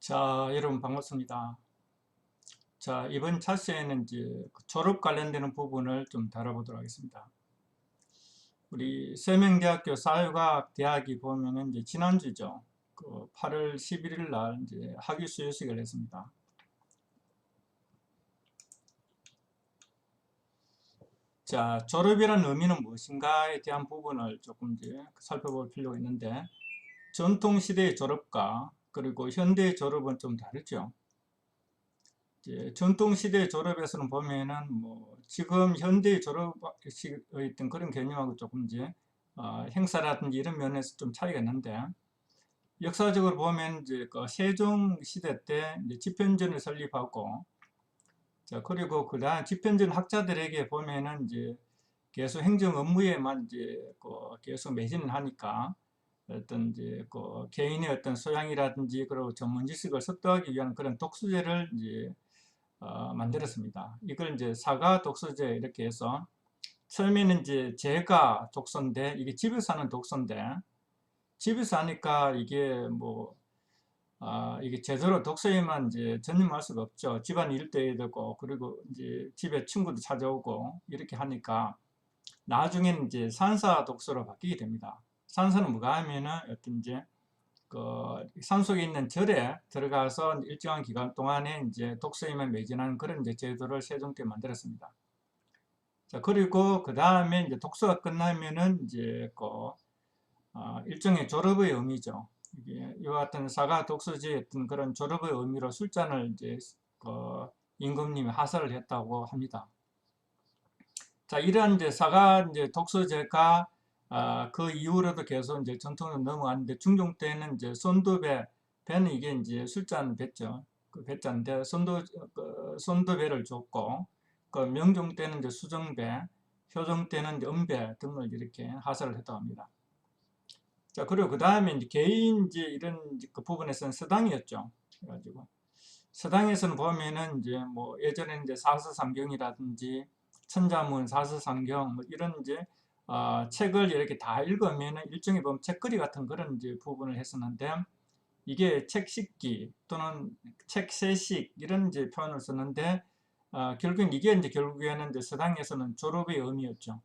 자, 여러분 반갑습니다. 자, 이번 차트에는 이제 졸업 관련되는 부분을 좀 다뤄보도록 하겠습니다. 우리 세명대학교 사회과학 대학이 보면은 이제 지난주죠. 그 8월 11일 날 이제 학위 수여식을 했습니다. 자, 졸업이라는 의미는 무엇인가에 대한 부분을 조금 이제 살펴볼 필요가 있는데, 전통시대의 졸업과 그리고 현대의 졸업은 좀 다르죠. 이제 전통시대 졸업에서는 보면은 뭐 지금 현대 졸업식의 어떤 그런 개념하고 조금 이제 행사라든지 이런 면에서 좀 차이가 있는데, 역사적으로 보면 이제 그 세종 시대 때 이제 집현전을 설립하고, 자 그리고 그다음 집현전 학자들에게 보면은 이제 계속 행정 업무에만 이제 그 계속 매진을 하니까 어떤 이제 그 개인의 어떤 소양이라든지 그리고 전문 지식을 습득하기 위한 그런 독서제를 이제 만들었습니다. 이걸 이제 사과 독서제 이렇게 해서, 처음에는 이제 제가 독서인데 이게 집에서 하는 독서인데, 집에서 하니까 이게 뭐 이게 제대로 독서에만 이제 전념할 수가 없죠. 집안 일도 해야 되고 그리고 이제 집에 친구도 찾아오고 이렇게 하니까 나중에는 이제 산사 독서로 바뀌게 됩니다. 산사는 뭐가 하면은 어떤 이제 그 산속에 있는 절에 들어가서 일정한 기간 동안에 이제 독서에만 매진하는 그런 이제 제도를 세종 때 만들었습니다. 자, 그리고 그 다음에 이제 독서가 끝나면은 이제 그 일종의 졸업의 의미죠. 이게 이와 같은 사가 독서지의 어떤 그런 졸업의 의미로 술잔을 이제 그 임금님이 하사를 했다고 합니다. 자, 이러한 이제 사가 이제 독서제가 그 이후로도 계속 이제 전통으로 넘어왔는데, 중종 때는 이제 선도배, 배는 이게 이제 술잔 배죠. 그 배자인데 선도배를 줬고, 그 명종 때는 이제 수정배, 효종 때는 이제 은배 등을 이렇게 하사를 했다고 합니다. 자, 그리고 그 다음에 이제 개인 이제 이런 그 부분에서는 서당이었죠. 그래가지고 서당에서는 보면은 이제 뭐 예전에 이제 사서삼경이라든지 천자문, 사서삼경 뭐 이런 이제 책을 이렇게 다 읽으면은 일종의 보면 책거리 같은 그런 이제 부분을 했었는데, 이게 책식기 또는 책세식 이런 이제 표현을 썼는데, 결국엔 이게 이제 결국에는 이제 서당에서는 졸업의 의미였죠.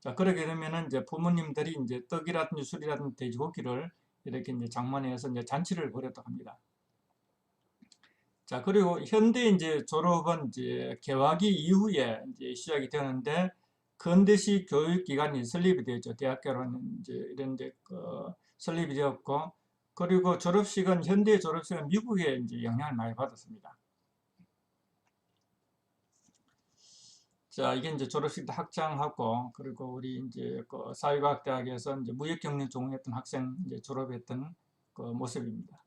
자, 그렇게 되면은 이제 부모님들이 이제 떡이라든지 술이라든지 돼지고기를 이렇게 이제 장만해서 이제 잔치를 벌였다고 합니다. 자, 그리고 현대 이제 졸업은 이제 개화기 이후에 이제 시작이 되는데, 근대식 교육기관이 설립이 되었죠. 대학교로는 이제 이런 데 설립이 되었고, 그리고 졸업식은 현대 졸업식은 미국에 이제 영향을 많이 받았습니다. 자, 이게 이제 졸업식 때 학장하고, 그리고 우리 이제 그 사회과학대학에서 이제 무역경영 전공했던 학생 이제 졸업했던 그 모습입니다.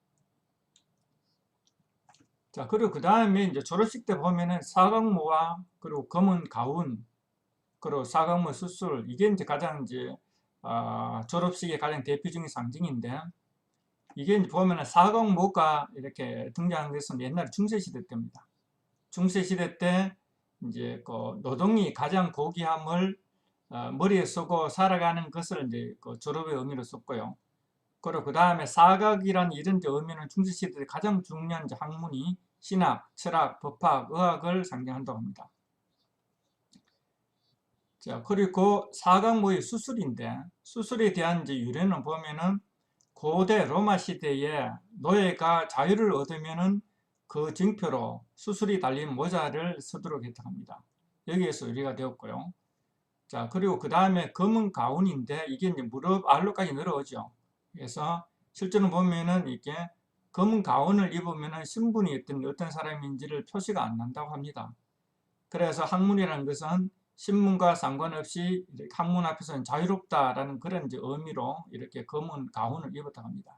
자, 그리고 그 다음에 이제 졸업식 때 보면은 사각모와 그리고 검은 가운, 그리고 사각모 수술, 이게 이제 가장 이제 졸업식의 가장 대표적인 상징인데, 이게 이제 보면은 사각모가 이렇게 등장한 것은 옛날 중세시대 때입니다. 중세시대 때 이제 그 노동이 가장 고귀함을 머리에 쓰고 살아가는 것을 이제 그 졸업의 의미로 썼고요. 그리고 그 다음에 사각이라는 이런 의미는 중세시대 때 가장 중요한 학문이 신학, 철학, 법학, 의학을 상징한다고 합니다. 자, 그리고 사각모의 수술인데, 수술에 대한 이제 유래는 보면은 고대 로마 시대에 노예가 자유를 얻으면은 그 증표로 수술이 달린 모자를 쓰도록 했다고 합니다. 여기에서 유래가 되었고요. 자, 그리고 그 다음에 검은 가운인데, 이게 이제 무릎 아래로까지 내려오죠. 그래서 실제로 보면은 이게 검은 가운을 입으면은 신분이 어떤 사람인지를 표시가 안 난다고 합니다. 그래서 학문이라는 것은 신문과 상관없이 학문 앞에서는 자유롭다라는 그런 이제 의미로 이렇게 검은 가운을 입었다고 합니다.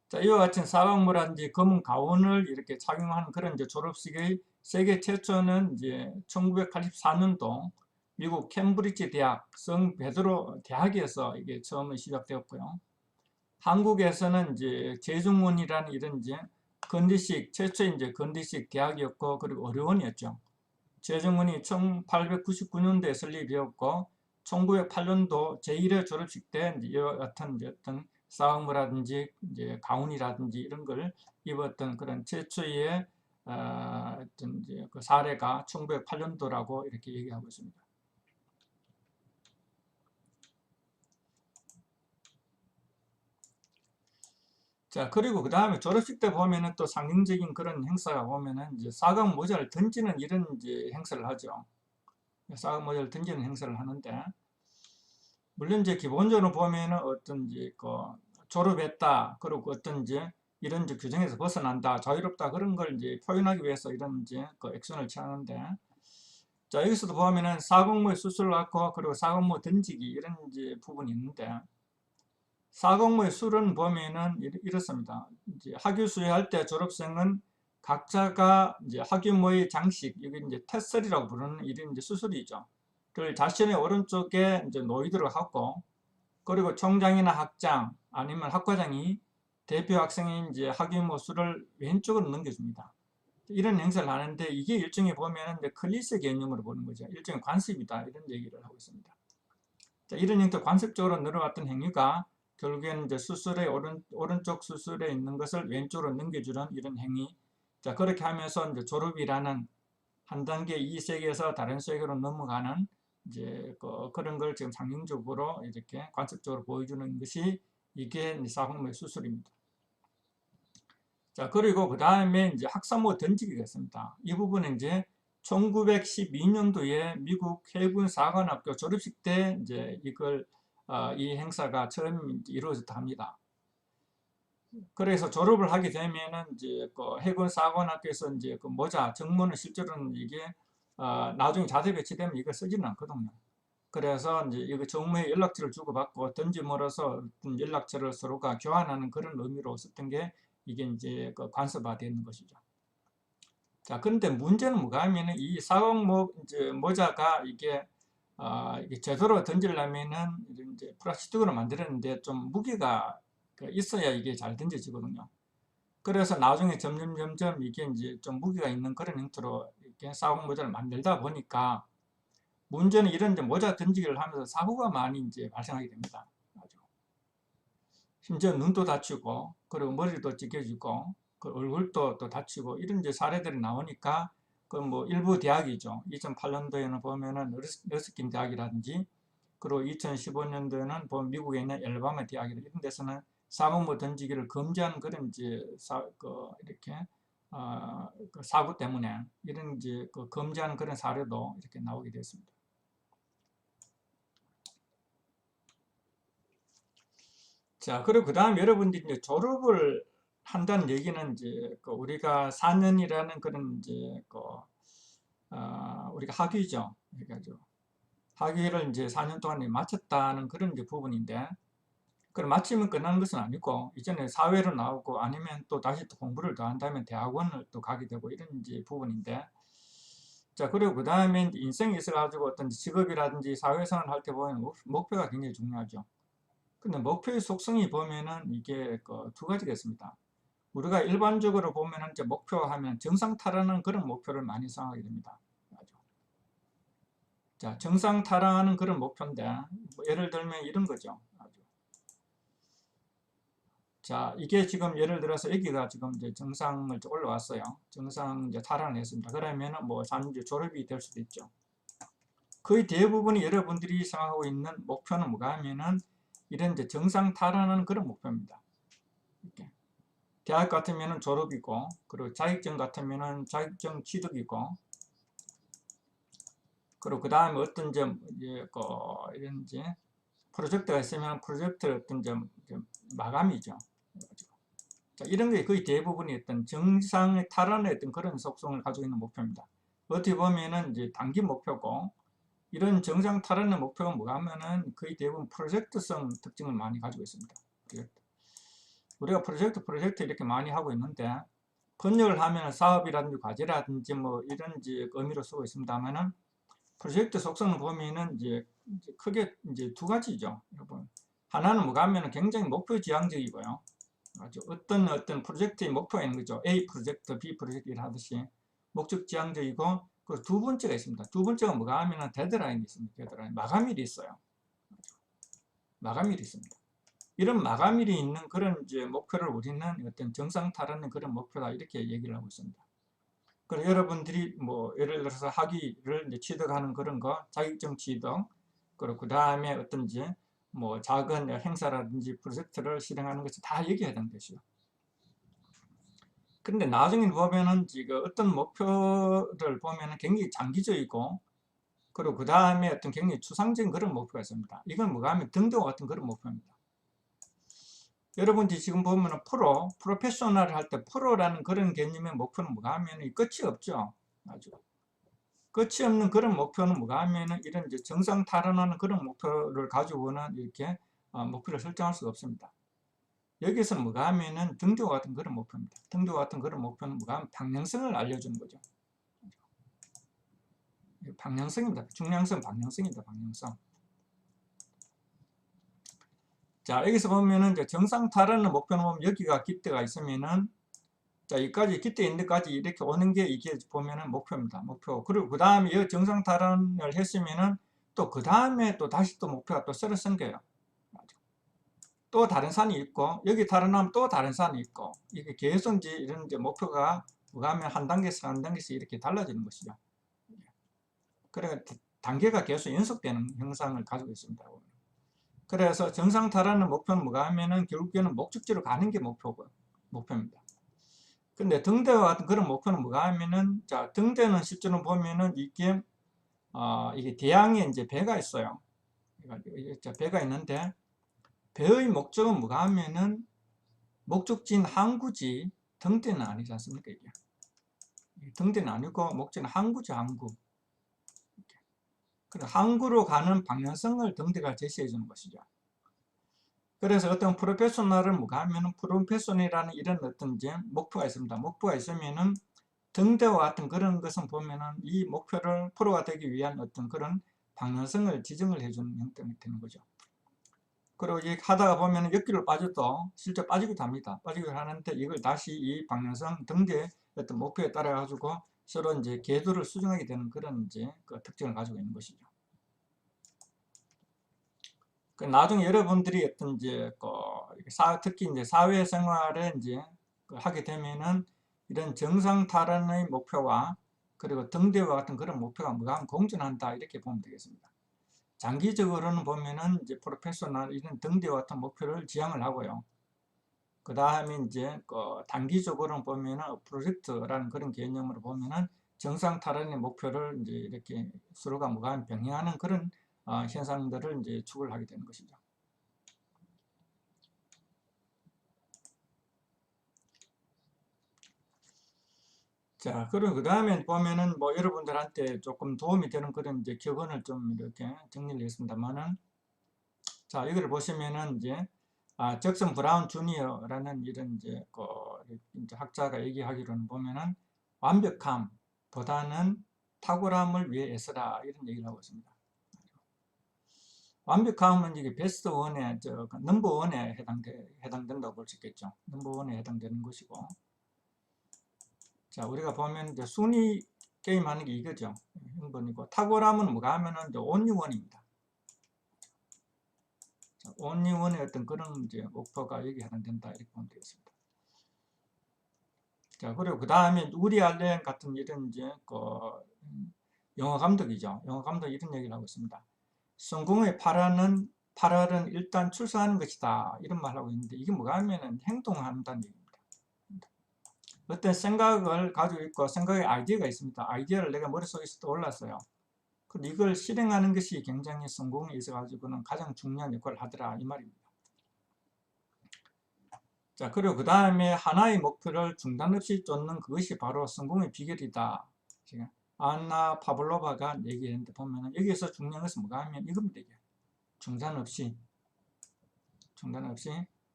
자, 이와 같은 사각모라든지 검은 가운을 이렇게 착용하는 그런 이제 졸업식의 세계 최초는 이제 1984년도 미국 캠브리지 대학 성 베드로 대학에서 이게 처음 시작되었고요. 한국에서는 이제 제중문이라는 이런 이제 건대식 최초의 이제 건대식 대학이었고, 그리고 어려원이었죠. 제중문이 1899년도에 설립되었고 1908년도 제1회 졸업식 때 이와 같은 어떤 사학무라든지 이제 가운이라든지 이런 걸 입었던 그런 최초의 어떤 이제 그 사례가 1908년도라고 이렇게 얘기하고 있습니다. 자, 그리고 그 다음에 졸업식 때 보면은 또 상징적인 그런 행사가 보면은 이제 사각 모자를 던지는 이런 이제 행사를 하죠. 사각 모자를 던지는 행사를 하는데, 물론 이제 기본적으로 보면은 어떤 이제 그 졸업했다, 그리고 어떤 이제 이런 이제 규정에서 벗어난다, 자유롭다 그런 걸 이제 표현하기 위해서 이런 이제 그 액션을 취하는데, 자, 여기서도 보면은 사각모의 수술을 갖고 그리고 사각모 던지기 이런 이제 부분이 있는데, 사각모의 술은 보면은 이렇습니다. 이제 학위 수여할 때 졸업생은 각자가 이제 학위모의 장식, 이게 이제 태설이라고 부르는 이런 이제 수술이죠. 그걸 자신의 오른쪽에 이제 놓이도록 하고, 그리고 총장이나 학장 아니면 학과장이 대표 학생의 이제 학위모 수를 왼쪽으로 넘겨줍니다. 이런 행사를 하는데 이게 일종의 보면은 이제 클리스 개념으로 보는 거죠. 일종의 관습이다 이런 얘기를 하고 있습니다. 자, 이런 형태 관습적으로 늘어왔던 행위가 결국에는 이제 수술의 오른쪽 수술에 있는 것을 왼쪽으로 넘겨주는 이런 행위. 자, 그렇게 하면서 이제 졸업이라는 한 단계 이 세계에서 다른 세계로 넘어가는 이제 그런 걸 지금 상징적으로 이렇게 관습적으로 보여주는 것이 이게 사학모의 수술입니다. 자, 그리고 그 다음에 이제 학사모 던지기가 있습니다. 이 부분은 이제 1912년도에 미국 해군 사관학교 졸업식 때 이제 이걸 이 행사가 처음 이루어졌다 합니다. 그래서 졸업을 하게 되면은 이제 그 해군 사관학교에서 이제 그 모자 정문은 실제로는 이게 나중에 자대 배치되면 이거 쓰지는 않거든요. 그래서 이제 이거 정무에 연락처를 주고받고 던짐으로써 어떤 연락처를 서로가 교환하는 그런 의미로 썼던 게 이게 이제 그 관습화되는 것이죠. 자, 그런데 문제는 뭐가 하면은 이 사각 이제 모자가 이게 제대로 던지려면은 이제 플라스틱으로 만들었는데 좀 무게가 있어야 이게 잘 던져지거든요. 그래서 나중에 점점 이게 이제 좀 무게가 있는 그런 형태로 이렇게 사각 모자를 만들다 보니까 문제는 이런 이제 모자 던지기를 하면서 사고가 많이 이제 발생하게 됩니다. 심지어 눈도 다치고, 그리고 머리도 찢겨지고, 그 얼굴도 또 다치고, 이런 이제 사례들이 나오니까, 그 뭐 일부 대학이죠. 2008년도에는 보면은 러스킨 대학이라든지, 그리고 2015년도에는 보면 미국에 있는 엘바마 대학이라 이런 데서는 사고모 던지기를 금지하는 그런 이제 이렇게 그 사고 때문에 이런 이제 그 금지하는 그런 사례도 이렇게 나오게 됐습니다. 자, 그리고 그 다음 여러분들이 이제 졸업을 한다는 얘기는 이제 그 우리가 4년이라는 그런 이제 우리가 학위죠. 그래가지고 학위를 이제 4년 동안 마쳤다는 그런 이제 부분인데, 그럼 마치면 끝나는 것은 아니고 이전에 사회로 나오고 아니면 또 다시 또 공부를 더 한다면 대학원을 또 가게 되고 이런 이제 부분인데, 자, 그리고 그 다음에 인생이 있어가지고 어떤 직업이라든지 사회생활을 할 때 보면 목표가 굉장히 중요하죠. 근데 목표의 속성이 보면은 이게 그 두 가지가 있습니다. 우리가 일반적으로 보면은 이제 목표하면 정상 탈환하는 그런 목표를 많이 생각하게 됩니다. 자, 정상 탈환하는 그런 목표인데, 뭐 예를 들면 이런 거죠. 자, 이게 지금 예를 들어서 여기가 지금 이제 정상을 올라왔어요. 정상 이제 탈환을 했습니다. 그러면은 뭐 잠시 졸업이 될 수도 있죠. 거의 대부분이 여러분들이 생각하고 있는 목표는 뭐가 하면은 이런 이제 정상 탈환하는 그런 목표입니다. 이렇게. 대학 같으면은 졸업이고, 그리고 자격증 같으면은 자격증 취득이고, 그리고 그 다음에 어떤 이런 이제 프로젝트가 있으면 프로젝트의 어떤 마감이죠. 자, 이런 게 거의 대부분이 어떤 정상의 탈환의 어떤 그런 속성을 가지고 있는 목표입니다. 어떻게 보면은 이제 단기 목표고, 이런 정상 탈환의 목표가 뭐가 하면은 거의 대부분 프로젝트성 특징을 많이 가지고 있습니다. 우리가 프로젝트 이렇게 많이 하고 있는데, 번역을 하면 사업이라든지 과제라든지 뭐 이런 이제 의미로 쓰고 있습니다만은, 프로젝트 속성을 보면은 이제 크게 이제 두 가지죠, 여러분. 하나는 뭐가 하면은 굉장히 목표 지향적이고요. 아주 어떤 프로젝트의 목표가 있는 거죠. A 프로젝트, B 프로젝트를 하듯이 목적 지향적이고, 그 두 번째가 있습니다. 두 번째가 뭐가 하면은 데드라인이 있습니다. 데드라인. 마감일이 있어요. 마감일이 있습니다. 이런 마감일이 있는 그런 이제 목표를 우리는 어떤 정상 탈환의 그런 목표다 이렇게 얘기를 하고 있습니다. 그리고 여러분들이 뭐 예를 들어서 학위를 이제 취득하는 그런 거, 자격증 취득, 그리고 그 다음에 어떤지 뭐 작은 행사라든지 프로젝트를 실행하는 것이 다 여기에 해당되죠. 그런데 나중에 보면은 지금 어떤 목표를 보면은 굉장히 장기적이고, 그리고 그 다음에 어떤 굉장히 추상적인 그런 목표가 있습니다. 이건 뭐가 하면 등등과 같은 그런 목표입니다. 여러분들이 지금 보면은 프로페셔널 할 때 프로라는 그런 개념의 목표는 뭐가 하면은 끝이 없죠. 아주. 끝이 없는 그런 목표는 뭐가 하면은 이런 이제 정상 탈환하는 그런 목표를 가지고는 이렇게 목표를 설정할 수가 없습니다. 여기서는 뭐가 하면은 등대와 같은 그런 목표입니다. 등대와 같은 그런 목표는 뭐가 하면 방향성을 알려주는 거죠. 방향성입니다. 중량성, 방향성입니다. 방향성. 자, 여기서 보면은 이제 정상 탈환의 목표는 보면 여기가 깃대가 있으면은 자, 여기까지 깃대 있는 데까지 이렇게 오는 게 이게 보면은 목표입니다. 목표. 그리고 그 다음에 이 정상 탈환을 했으면은 또 그 다음에 또 다시 또 목표가 또 새로 생겨요. 또 다른 산이 있고 여기 탈환하면 또 다른 산이 있고 이게 계속 이제 이런 이제 목표가 뭐가 하면 한 단계씩 한 단계씩 이렇게 달라지는 것이죠. 그래 단계가 계속 연속되는 형상을 가지고 있습니다. 그래서 정상 탈환의 목표는 뭐가 하면은 결국에는 목적지로 가는 게 목표입니다. 근데 등대와 같은 그런 목표는 뭐가 하면은 자 등대는 실제로 보면은 이게 대양에 이제 배가 있어요. 그러니까 배가 있는데 배의 목적은 뭐가 하면은 목적지인 항구지 등대는 아니지 않습니까? 이게 등대는 아니고 목적은 항구죠. 항구. 그래서 항구로 가는 방향성을 등대가 제시해 주는 것이죠. 그래서 어떤 프로페셔널은 뭐가 하면은 프로페셔널이라는 이런 어떤 이제 목표가 있습니다. 목표가 있으면은 등대와 같은 그런 것은 보면은 이 목표를 프로가 되기 위한 어떤 그런 방향성을 지정을 해주는 형태가 되는 거죠. 그리고 이 하다가 보면은 옆길로 빠져도 실제 빠지기도 합니다. 빠지기도 하는데 이걸 다시 이 방향성 등대 어떤 목표에 따라 가지고 서로 이제 궤도를 수정하게 되는 그런 이제 그 특징을 가지고 있는 것이죠. 그 나중에 여러분들이 어떤 이제 특히 이제 사회생활에 이제 하게 되면은 이런 정상 탈환의 목표와 그리고 등대와 같은 그런 목표가 뭐가 하면 공존한다 이렇게 보면 되겠습니다. 장기적으로는 보면은 이제 프로페셔널 이런 등대와 같은 목표를 지향을 하고요. 그 다음에 이제 단기적으로는 보면은 프로젝트라는 그런 개념으로 보면은 정상 탈환의 목표를 이제 이렇게 서로가 뭐가 하면 병행하는 그런 현상들을 이제 추구를 하게 되는 것이죠. 자, 그리고 그 다음에 보면은 뭐 여러분들한테 조금 도움이 되는 그런 이제 격언을 좀 이렇게 정리를 했습니다만은 자, 이걸 보시면은 이제 잭슨 브라운 주니어라는 이런 이제 학자가 얘기하기로는 보면은 완벽함보다는 탁월함을 위해 애쓰라 이런 얘기를 하고 있습니다. 완벽함은 이게 베스트 원에 넘버 원에 해당된다고 볼 수 있겠죠. 넘버 원에 해당되는 것이고 자, 우리가 보면 이제 순위 게임 하는 게 이거죠. 흥분이고 탁월함은 뭐가 하면은 이제 온리원입니다. 온리원의 어떤 그런 이제 목표가 여기 해당된다 이렇게 보면 되겠습니다. 자, 그리고 그 다음에 우리 알렌 같은 이런 이제 영화 감독이죠. 영화 감독 이런 얘기를 하고 있습니다. 성공의 8알은 일단 출사하는 것이다. 이런 말을 하고 있는데 이게 뭐가 하면은 행동한다는 얘기입니다. 어떤 생각을 가지고 있고 생각의 아이디어가 있습니다. 아이디어를 내가 머릿속에서 떠올랐어요. 근데 이걸 실행하는 것이 굉장히 성공에 있어가지고는 가장 중요한 역할을 하더라 이 말입니다. 자, 그리고 그 다음에 하나의 목표를 중단 없이 쫓는 그것이 바로 성공의 비결이다. 지금 안나 파블로바가 얘기했는데 보면은 여기서 중요한 것은 뭐가 하면 이겁니다. 이게. 중단 없이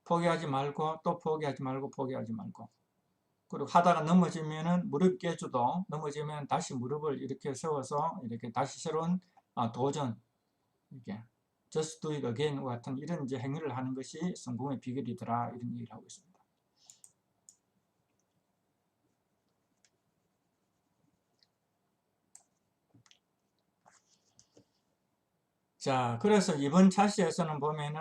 포기하지 말고 또 포기하지 말고 포기하지 말고 그리고 하다가 넘어지면은 무릎 깨져도 넘어지면 다시 무릎을 이렇게 세워서 이렇게 다시 새로운 도전 이렇게 just do it again 같은 이런 이제 행위를 하는 것이 성공의 비결이더라 이런 얘기를 하고 있습니다. 자, 그래서 이번 차시에서는 보면은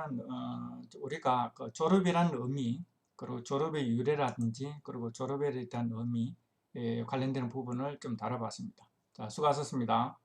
우리가 그 졸업이라는 의미, 그리고 졸업의 유래라든지, 그리고 졸업에 대한 의미에 관련되는 부분을 좀 다뤄봤습니다. 자, 수고하셨습니다.